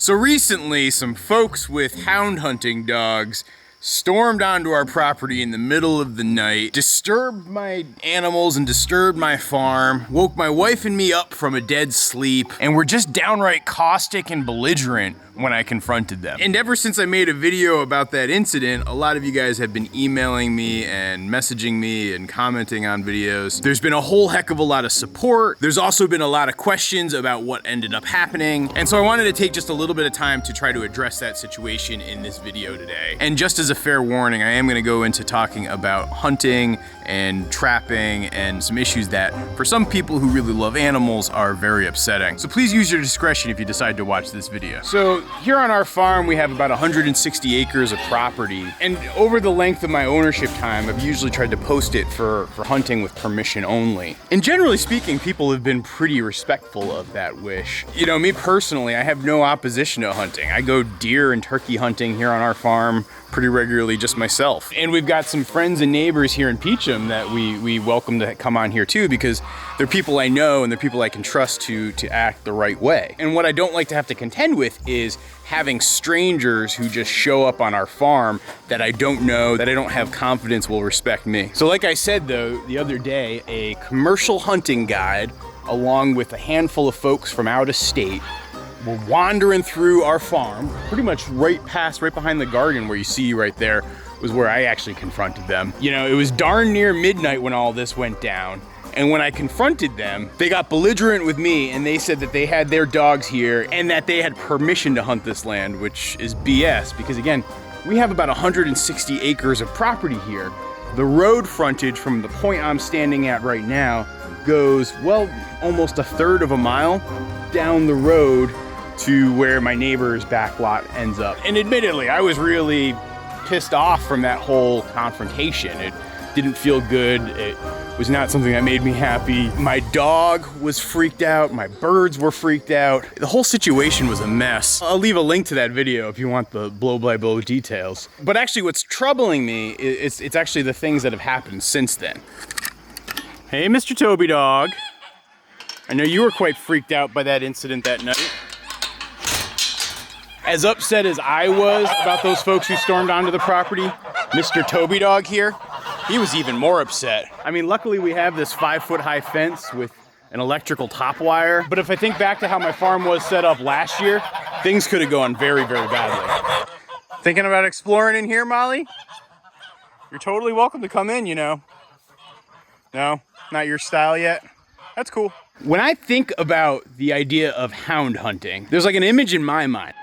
So recently, some folks with hound hunting dogs stormed onto our property in the middle of the night, disturbed my animals and disturbed my farm, woke my wife and me up from a dead sleep, and were just downright caustic and belligerent when I confronted them. And ever since I made a video about that incident, a lot of you guys have been emailing me and messaging me and commenting on videos. There's been a whole heck of a lot of support. There's also been a lot of questions about what ended up happening. And so I wanted to take just a little bit of time to try to address that situation in this video today. And just as a fair warning, I am gonna go into talking about hunting and trapping and some issues that, for some people who really love animals, are very upsetting. So please use your discretion if you decide to watch this video. So here on our farm, we have about 160 acres of property. And over the length of my ownership time, I've usually tried to post it for hunting with permission only. And generally speaking, people have been pretty respectful of that wish. You know, me personally, I have no opposition to hunting. I go deer and turkey hunting here on our farm pretty regularly just myself. And we've got some friends and neighbors here in Peacham that we welcome to come on here too, because they're people I know and they're people I can trust to act the right way. And what I don't like to have to contend with is having strangers who just show up on our farm that I don't know, that I don't have confidence will respect me. So like I said though, the other day, a commercial hunting guide along with a handful of folks from out of state were wandering through our farm, pretty much right behind the garden where you see right there was where I actually confronted them. You know, it was darn near midnight when all this went down. And when I confronted them, they got belligerent with me and they said that they had their dogs here and that they had permission to hunt this land, which is BS because again, we have about 160 acres of property here. The road frontage from the point I'm standing at right now goes, well, almost a third of a mile down the road to where my neighbor's back lot ends up. And admittedly, I was really pissed off from that whole confrontation. It didn't feel good. It was not something that made me happy. My dog was freaked out. My birds were freaked out. The whole situation was a mess. I'll leave a link to that video if you want the blow-by-blow details. But actually what's troubling me is it's actually the things that have happened since then. Hey, Mr. Toby Dog. I know you were quite freaked out by that incident that night. As upset as I was about those folks who stormed onto the property, Mr. Toby Dog here, he was even more upset. I mean, luckily we have this 5-foot high fence with an electrical top wire. But if I think back to how my farm was set up last year, things could have gone very, very badly. Thinking about exploring in here, Molly? You're totally welcome to come in, you know. No, not your style yet? That's cool. When I think about the idea of hound hunting, there's like an image in my mind.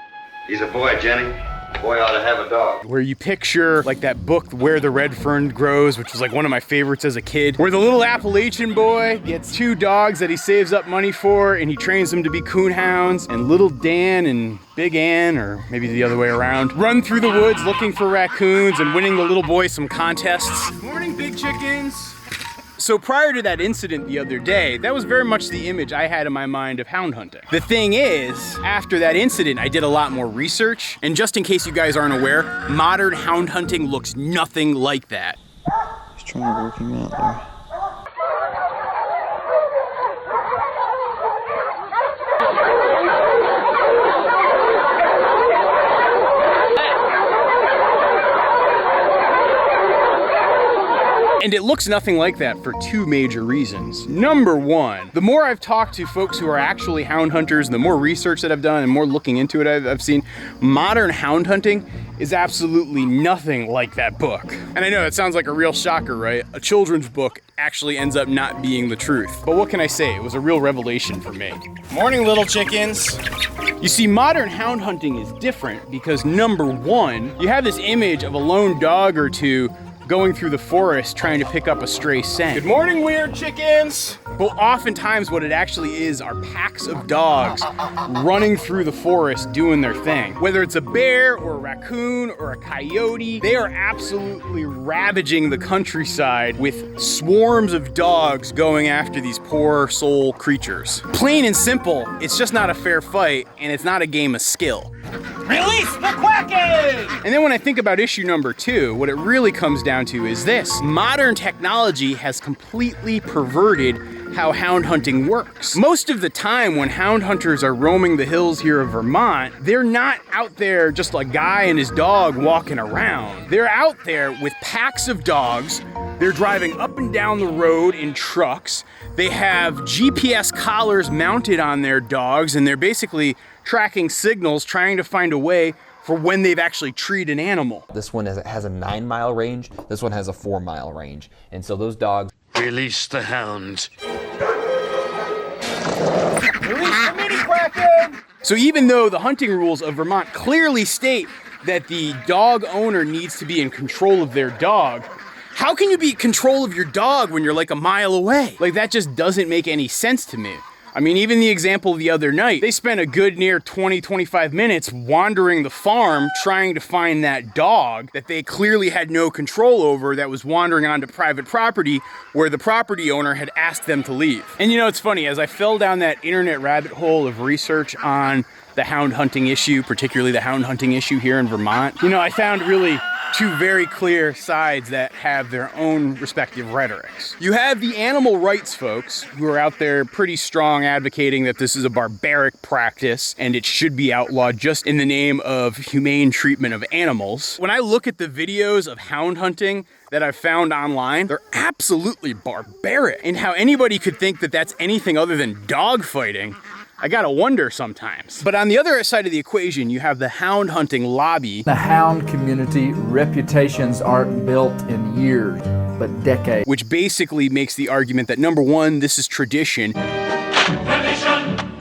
He's a boy, Jenny. A boy ought to have a dog. Where you picture like that book, Where the Red Fern Grows, which was like one of my favorites as a kid, where the little Appalachian boy gets 2 dogs that he saves up money for and he trains them to be coonhounds, and little Dan and Big Ann, or maybe the other way around, run through the woods looking for raccoons and winning the little boy some contests. Good morning, big chickens. So prior to that incident the other day, that was very much the image I had in my mind of hound hunting. The thing is, after that incident, I did a lot more research, and just in case you guys aren't aware, modern hound hunting looks nothing like that. Just trying to work him out there. And it looks nothing like that for 2 major reasons. Number 1, the more I've talked to folks who are actually hound hunters, and the more research that I've done and more looking into it I've seen, modern hound hunting is absolutely nothing like that book. And I know that sounds like a real shocker, right? A children's book actually ends up not being the truth. But what can I say? It was a real revelation for me. Morning, little chickens. You see, modern hound hunting is different because number 1, you have this image of a lone dog or 2 going through the forest trying to pick up a stray scent. Good morning, weird chickens! But oftentimes what it actually is are packs of dogs running through the forest doing their thing. Whether it's a bear or a raccoon or a coyote, they are absolutely ravaging the countryside with swarms of dogs going after these poor soul creatures. Plain and simple, it's just not a fair fight, and it's not a game of skill. Release the Kraken! And then when I think about issue number 2, what it really comes down to is this. Modern technology has completely perverted how hound hunting works. Most of the time when hound hunters are roaming the hills here of Vermont, they're not out there just a guy and his dog walking around. They're out there with packs of dogs. They're driving up and down the road in trucks. They have GPS collars mounted on their dogs, and they're basically tracking signals, trying to find a way for when they've actually treed an animal. This one has a 9-mile range. This one has a 4-mile range. And so those dogs... Release the hound. Release the mini Kraken! So even though the hunting rules of Vermont clearly state that the dog owner needs to be in control of their dog, how can you be in control of your dog when you're like a mile away? Like, that just doesn't make any sense to me. I mean, even the example the other night, they spent a good near 20-25 minutes wandering the farm trying to find that dog that they clearly had no control over, that was wandering onto private property where the property owner had asked them to leave. And you know, it's funny, as I fell down that internet rabbit hole of research on the hound hunting issue, particularly the hound hunting issue here in Vermont, you know, I found really two very clear sides that have their own respective rhetorics. You have the animal rights folks who are out there pretty strong advocating that this is a barbaric practice and it should be outlawed just in the name of humane treatment of animals. When I look at the videos of hound hunting that I've found online, they're absolutely barbaric. And how anybody could think that that's anything other than dog fighting, I gotta wonder sometimes. But on the other side of the equation, you have the hound hunting lobby. The hound community, reputations aren't built in years, but decades. Which basically makes the argument that number one, this is tradition.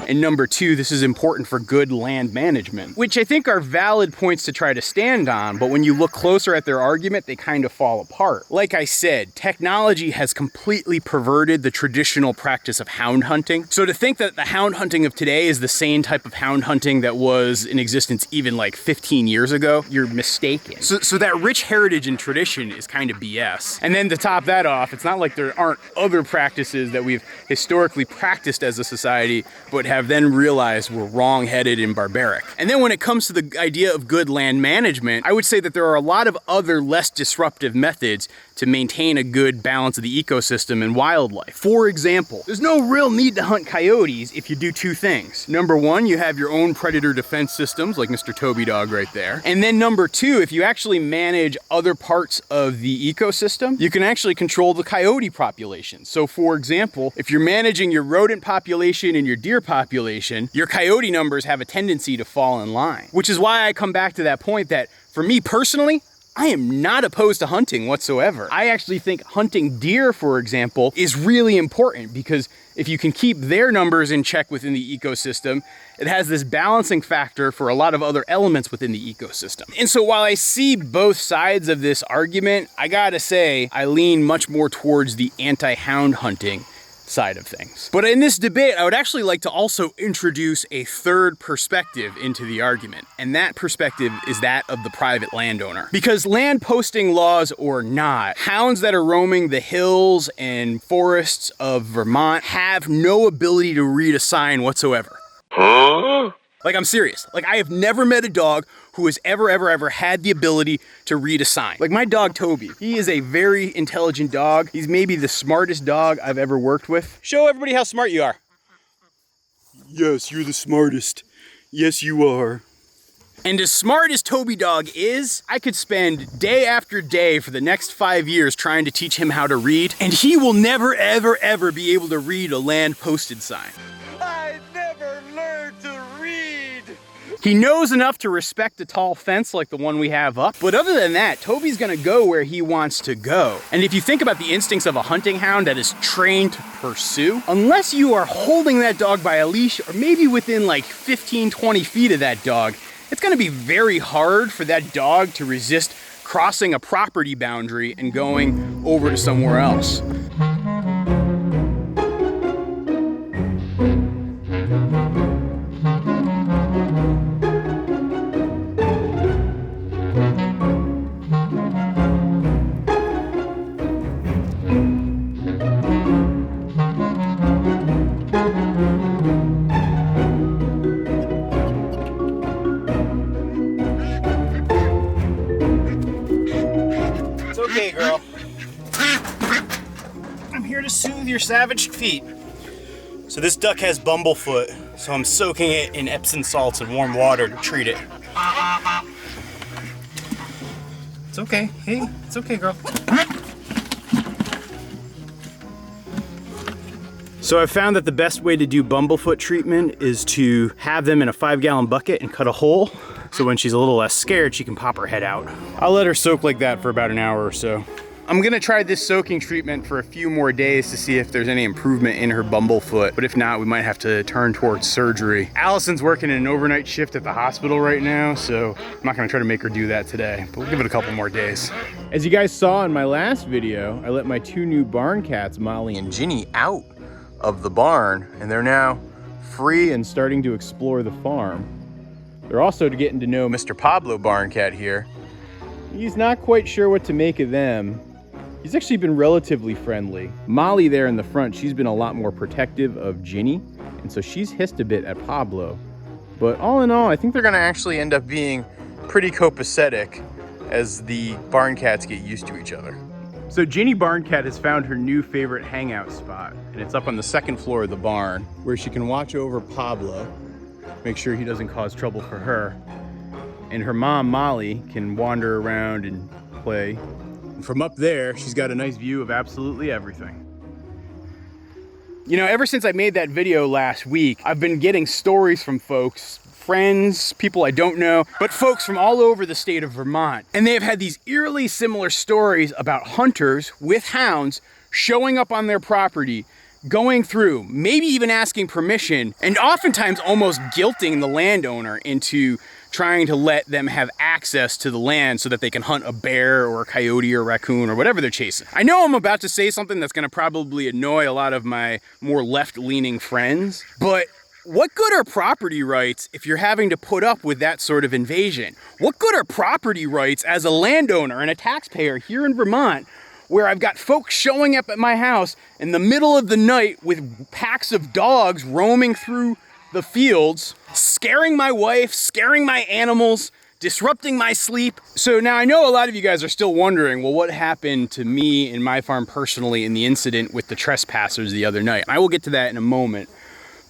And number two, this is important for good land management, which I think are valid points to try to stand on, but when you look closer at their argument, they kind of fall apart. Like I said, technology has completely perverted the traditional practice of hound hunting. So to think that the hound hunting of today is the same type of hound hunting that was in existence even like 15 years ago, you're mistaken. So that rich heritage and tradition is kind of BS. And then to top that off, it's not like there aren't other practices that we've historically practiced as a society, but have then realized were wrong-headed and barbaric. And then when it comes to the idea of good land management, I would say that there are a lot of other less disruptive methods to maintain a good balance of the ecosystem and wildlife. For example, there's no real need to hunt coyotes if you do two things. Number one, you have your own predator defense systems, like Mr. Toby Dog right there. And then number two, if you actually manage other parts of the ecosystem, you can actually control the coyote population. So for example, if you're managing your rodent population and your deer population, your coyote numbers have a tendency to fall in line. Which is why I come back to that point that, for me personally, I am not opposed to hunting whatsoever. I actually think hunting deer, for example, is really important because if you can keep their numbers in check within the ecosystem, it has this balancing factor for a lot of other elements within the ecosystem. And so while I see both sides of this argument, I gotta say, I lean much more towards the anti-hound hunting side of things. But in this debate, I would actually like to also introduce a third perspective into the argument, and that perspective is that of the private landowner. Because land posting laws or not, hounds that are roaming the hills and forests of Vermont have no ability to read a sign whatsoever. Huh? Like, I'm serious. Like, I have never met a dog who has ever had the ability to read a sign. Like my dog, Toby. He is a very intelligent dog. He's maybe the smartest dog I've ever worked with. Show everybody how smart you are. Yes, you're the smartest. Yes, you are. And as smart as Toby Dog is, I could spend day after day for the next 5 years trying to teach him how to read, and he will never, ever be able to read a land posted sign. He knows enough to respect a tall fence like the one we have up, but other than that, Toby's gonna go where he wants to go. And if you think about the instincts of a hunting hound that is trained to pursue, unless you are holding that dog by a leash or maybe within like 15-20 feet of that dog, it's gonna be very hard for that dog to resist crossing a property boundary and going over to somewhere else. Okay, girl. I'm here to soothe your savaged feet. So this duck has bumblefoot, so I'm soaking it in Epsom salts and warm water to treat it. It's okay. Hey, it's okay, girl. So I found that the best way to do bumblefoot treatment is to have them in a 5-gallon bucket and cut a hole, so when she's a little less scared, she can pop her head out. I'll let her soak like that for about an hour or so. I'm gonna try this soaking treatment for a few more days to see if there's any improvement in her bumblefoot, but if not, we might have to turn towards surgery. Allison's working an overnight shift at the hospital right now, so I'm not gonna try to make her do that today, but we'll give it a couple more days. As you guys saw in my last video, I let my 2 new barn cats, Molly and Ginny, out of the barn, and they're now free and starting to explore the farm. They're also getting to know Mr. Pablo barn cat here. He's not quite sure what to make of them. He's actually been relatively friendly. Molly there in the front, she's been a lot more protective of Ginny, and so she's hissed a bit at Pablo. But all in all, I think they're gonna actually end up being pretty copacetic as the barn cats get used to each other. So Ginny barn cat has found her new favorite hangout spot, and it's up on the 2nd floor of the barn, where she can watch over Pablo, make sure he doesn't cause trouble for her. And her mom, Molly, can wander around and play. And from up there, she's got a nice view of absolutely everything. You know, ever since I made that video last week, I've been getting stories from folks, friends, people I don't know, but folks from all over the state of Vermont. And they have had these eerily similar stories about hunters with hounds showing up on their property, going through, maybe even asking permission, and oftentimes almost guilting the landowner into trying to let them have access to the land so that they can hunt a bear or a coyote or a raccoon or whatever they're chasing. I know I'm about to say something that's gonna probably annoy a lot of my more left-leaning friends, but what good are property rights if you're having to put up with that sort of invasion? What good are property rights as a landowner and a taxpayer here in Vermont, where I've got folks showing up at my house in the middle of the night with packs of dogs roaming through the fields, scaring my wife, scaring my animals, disrupting my sleep? So now I know a lot of you guys are still wondering, well, what happened to me and my farm personally in the incident with the trespassers the other night? I will get to that in a moment.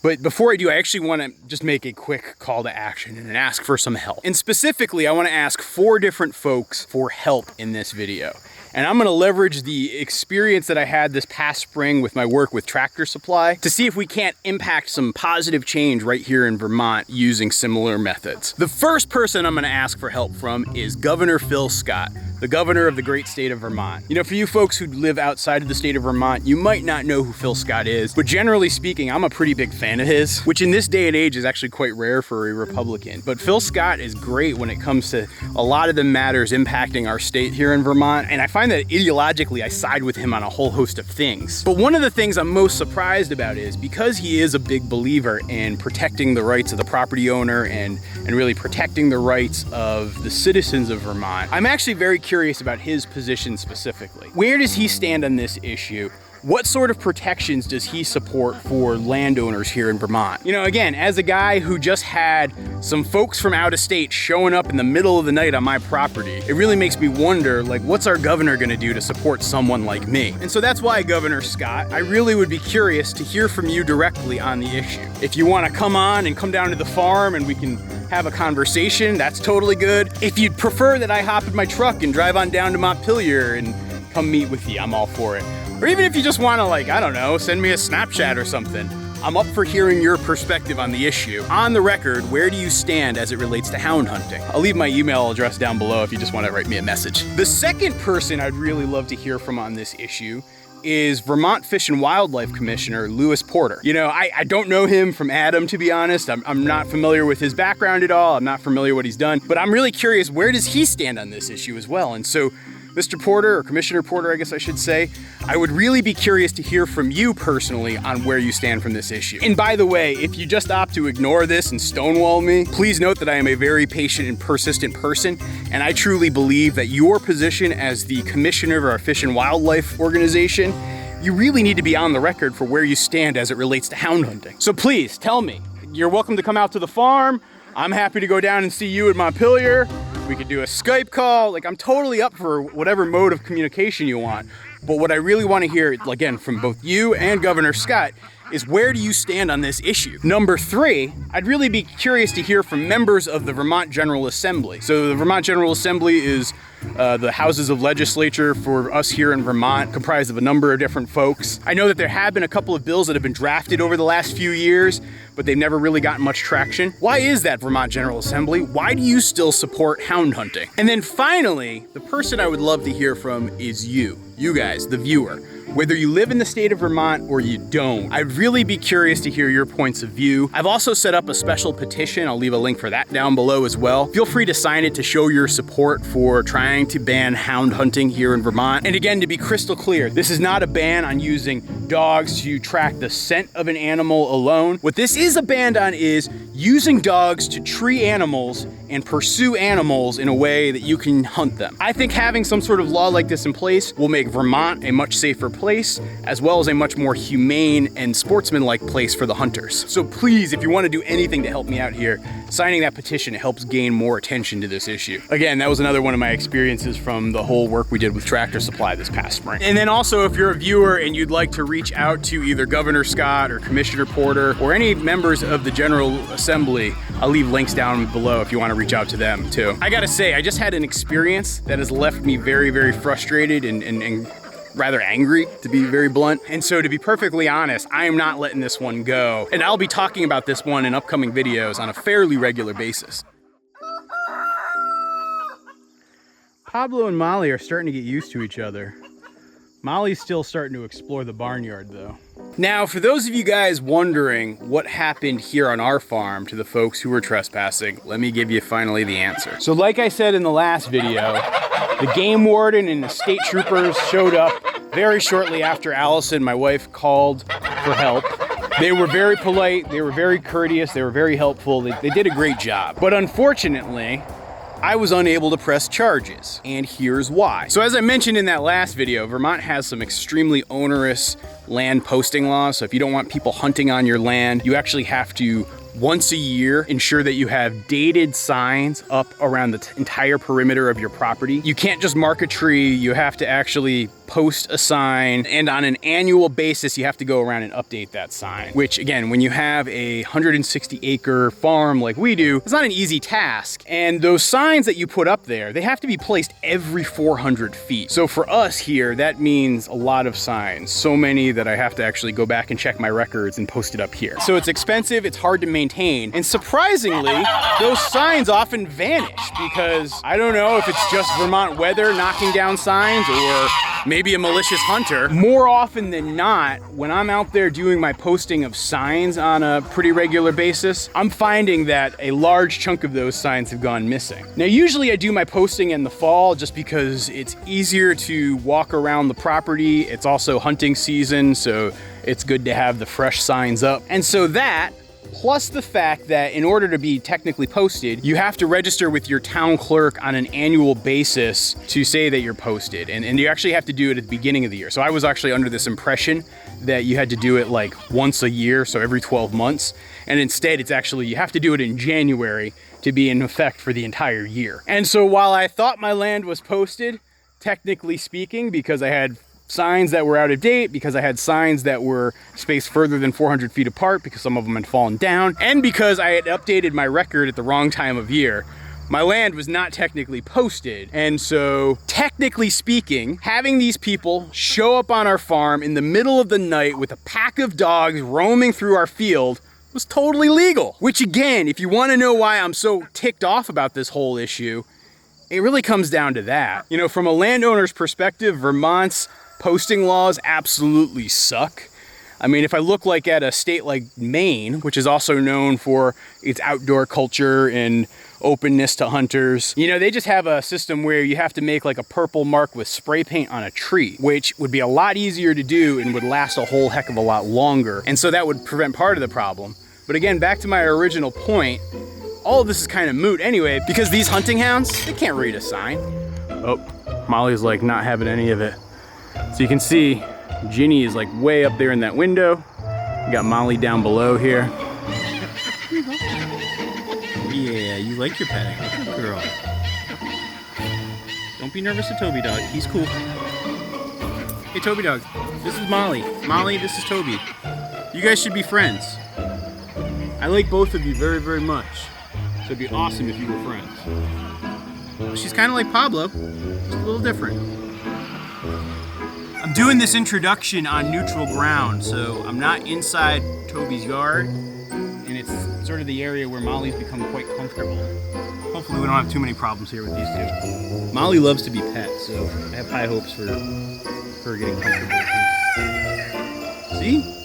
But before I do, I actually want to just make a quick call to action and ask for some help. And specifically, I want to ask 4 different folks for help in this video. And I'm gonna leverage the experience that I had this past spring with my work with Tractor Supply to see if we can't impact some positive change right here in Vermont using similar methods. The first person I'm gonna ask for help from is Governor Phil Scott, the governor of the great state of Vermont. You know, for you folks who live outside of the state of Vermont, you might not know who Phil Scott is, but generally speaking, I'm a pretty big fan of his, which in this day and age is actually quite rare for a Republican. But Phil Scott is great when it comes to a lot of the matters impacting our state here in Vermont, and I find that ideologically I side with him on a whole host of things. But one of the things I'm most surprised about is because he is a big believer in protecting the rights of the property owner and really protecting the rights of the citizens of Vermont, I'm actually very curious about his position specifically. Where does he stand on this issue? What sort of protections does he support for landowners here in Vermont? You know, again, as a guy who just had some folks from out of state showing up in the middle of the night on my property, it really makes me wonder, like, what's our governor gonna do to support someone like me? And so that's why, Governor Scott, I really would be curious to hear from you directly on the issue. If you wanna come on and come down to the farm and we can have a conversation, that's totally good. If you'd prefer that I hop in my truck and drive on down to Montpelier and come meet with you, I'm all for it. Or even if you just wanna, like, I don't know, send me a Snapchat or something. I'm up for hearing your perspective on the issue. On the record, where do you stand as it relates to hound hunting? I'll leave my email address down below if you just wanna write me a message. The second person I'd really love to hear from on this issue is Vermont Fish and Wildlife Commissioner Lewis Porter. You know, I don't know him from Adam, to be honest. I'm not familiar with his background at all. I'm not familiar what he's done, but I'm really curious, where does he stand on this issue as well? And so, Mr. Porter, or Commissioner Porter, I guess I should say, I would really be curious to hear from you personally on where you stand from this issue. And by the way, if you just opt to ignore this and stonewall me, please note that I am a very patient and persistent person, and I truly believe that your position as the commissioner of our Fish and Wildlife organization, you really need to be on the record for where you stand as it relates to hound hunting. So please, tell me. You're welcome to come out to the farm. I'm happy to go down and see you at Montpelier. We could do a Skype call. Like, I'm totally up for whatever mode of communication you want. But what I really want to hear, again, from both you and Governor Scott, is where do you stand on this issue? Number 3, I'd really be curious to hear from members of the Vermont General Assembly. So the Vermont General Assembly is the houses of legislature for us here in Vermont, comprised of a number of different folks. I know that there have been a couple of bills that have been drafted over the last few years, but they've never really gotten much traction. Why is that, Vermont General Assembly? Why do you still support hound hunting? And then finally, the person I would love to hear from is you guys, the viewer. Whether you live in the state of Vermont or you don't, I'd really be curious to hear your points of view. I've also set up a special petition. I'll leave a link for that down below as well. Feel free to sign it to show your support for trying to ban hound hunting here in Vermont. And again, to be crystal clear, this is not a ban on using dogs to track the scent of an animal alone. What this is a ban on is using dogs to tree animals and pursue animals in a way that you can hunt them. I think having some sort of law like this in place will make Vermont a much safer place, as well as a much more humane and sportsmanlike place for the hunters. So please, if you want to do anything to help me out here, signing that petition helps gain more attention to this issue. Again, that was another one of my experiences from the whole work we did with Tractor Supply this past spring. And then also, if you're a viewer and you'd like to reach out to either Governor Scott or Commissioner Porter or any members of the General Assembly, I'll leave links down below if you want to reach out to them too. I gotta say, I just had an experience that has left me very, very frustrated and rather angry, to be very blunt. And so to be perfectly honest, I am not letting this one go. And I'll be talking about this one in upcoming videos on a fairly regular basis. Pablo and Molly are starting to get used to each other. Molly's still starting to explore the barnyard though. Now, for those of you guys wondering what happened here on our farm to the folks who were trespassing, let me give you finally the answer. So like I said in the last video, the game warden and the state troopers showed up very shortly after Allison, my wife, called for help. They were very polite, they were very courteous, they were very helpful, they did a great job. But unfortunately, I was unable to press charges, and here's why. So as I mentioned in that last video, Vermont has some extremely onerous land posting laws. So if you don't want people hunting on your land, you actually have to once a year ensure that you have dated signs up around the entire perimeter of your property. You can't just mark a tree, you have to actually post a sign, and on an annual basis you have to go around and update that sign, which again, when you have a 160 acre farm like we do, it's not an easy task. And those signs that you put up there, they have to be placed every 400 feet. So for us here, that means a lot of signs, so many that I have to actually go back and check my records and post it up here. So it's expensive, it's hard to maintain, and surprisingly, those signs often vanish because I don't know if it's just Vermont weather knocking down signs or maybe a malicious hunter. More often than not, when I'm out there doing my posting of signs on a pretty regular basis, I'm finding that a large chunk of those signs have gone missing. Now, usually I do my posting in the fall just because it's easier to walk around the property. It's also hunting season, so it's good to have the fresh signs up. And so that, plus the fact that in order to be technically posted, you have to register with your town clerk on an annual basis to say that you're posted. And you actually have to do it at the beginning of the year. So I was actually under this impression that you had to do it like once a year, so every 12 months. And instead, it's actually, you have to do it in January to be in effect for the entire year. And so while I thought my land was posted, technically speaking, because I had signs that were out of date, because I had signs that were spaced further than 400 feet apart because some of them had fallen down, and because I had updated my record at the wrong time of year, my land was not technically posted. And so, technically speaking, having these people show up on our farm in the middle of the night with a pack of dogs roaming through our field was totally legal. Which again, if you want to know why I'm so ticked off about this whole issue, it really comes down to that. You know, from a landowner's perspective, Vermont's posting laws absolutely suck. I mean, if I look like at a state like Maine, which is also known for its outdoor culture and openness to hunters, you know, they just have a system where you have to make like a purple mark with spray paint on a tree, which would be a lot easier to do and would last a whole heck of a lot longer. And so that would prevent part of the problem. But again, back to my original point, all of this is kind of moot anyway, because these hunting hounds, they can't read a sign. Oh, Molly's like not having any of it. So you can see Ginny is like way up there in that window. We got Molly down below here. Yeah, you like your petting. Good girl. Don't be nervous of Toby Dog. He's cool. Hey, Toby Dog. This is Molly. Molly, this is Toby. You guys should be friends. I like both of you very, very much. So it'd be awesome if you were friends. She's kind of like Pablo, just a little different. I'm doing this introduction on neutral ground, so I'm not inside Toby's yard, and it's sort of the area where Molly's become quite comfortable. Hopefully we don't have too many problems here with these two. Molly loves to be pet, so I have high hopes for her getting comfortable. See?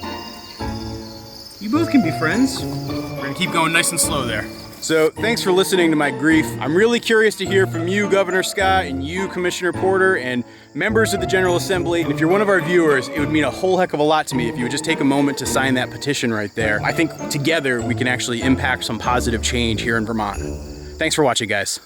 You both can be friends. We're gonna keep going nice and slow there. So thanks for listening to my grief. I'm really curious to hear from you, Governor Scott, and you, Commissioner Porter, and members of the General Assembly. And if you're one of our viewers, it would mean a whole heck of a lot to me if you would just take a moment to sign that petition right there. I think together we can actually impact some positive change here in Vermont. Thanks for watching, guys.